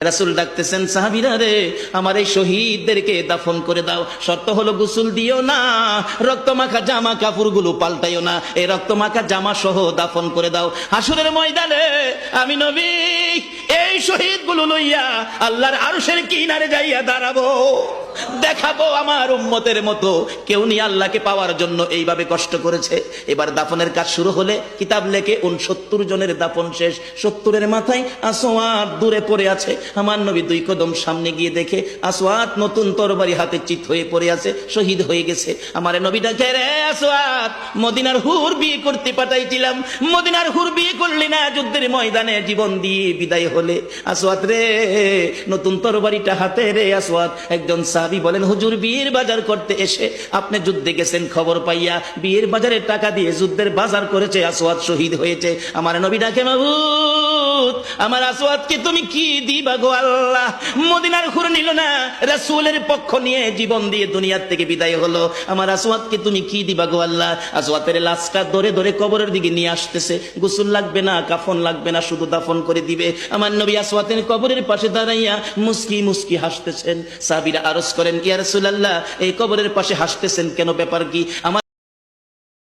রাসূল ডাকতেছেন, সাহাবীরা রে, আমার এই শহীদদেরকে দাফন করে দাও। শর্ত হলো গোসল দিও না, রক্তমাখা জামা কাপড়গুলো পাল্টাইও না, এই রক্তমাখা জামা সহ দাফন করে দাও। হাসরের ময়দানে আমি নবী এই শহীদগুলো লইয়া আল্লাহর আরশের কিনারে যাইয়া দাঁড়াবো, দেখাবো আমার উম্মতের মতো কেউ নিয়ে আল্লাহকে পাওয়ার জন্য এইভাবে কষ্ট করেছে। এবার দাফনের কাজ শুরু হলে কিতাব লেখে 69 জনের দাফন শেষ। 70-এর মাথায় আসওয়াদ দূরে পড়ে আছে। আমার নবী 2 কদম সামনে গিয়ে দেখে আসওয়াদ নতুন তরবারি হাতে চিত হয়ে পড়ে আছে, শহীদ হয়ে গেছে। আমার নবী ডাকে, রে আসওয়াদ, মদিনার হুর বিয়ে করতে পাঠাইছিলাম, মদিনার হুর বিয়ে করলি না, যুদ্ধের ময়দানে জীবন দিয়ে বিদায় হলে। আসওয়াদ রে, নতুন তরবারিটা হাতে রে। আসওয়াদ একজন সাহাবী বলেন, হুজুর বিয়ের বাজার করতে এসে আপনি যুদ্ধে গেছেন, খবর পাইয়া বিয়ের বাজারের টাকা দিয়ে যুদ্ধের বাজার করেছে, আসওয়াদ শহীদ হয়েছে। আমার নবী ডাকে, মাবুদ, আমার আসওয়াদকে তুমি কি দিবা গো আল্লাহ? মদিনার হুর নিল না, রাসূলের পক্ষ নিয়ে জীবন দিয়ে দুনিয়ার থেকে বিদায় হলো, আমার আসওয়াদকে তুমি কি দিবা গো আল্লাহ? আসওয়াদের লাশটা ধরে ধরে কবরের দিকে নিয়ে আসতেছে। গোসল লাগবে না, কাফন লাগবে না, শুধু দাফন করে দিবে। আমার নবী আসওয়াদের কবরের পাশে দাঁড়াইয়া মুস্কি মুস্কি হাসতেছেন। সাহাবীরা আরজ করেন, ইয়া রাসূলুল্লাহ, এই কবরের পাশে হাসতেছেন কেন, ব্যাপার কি? আমার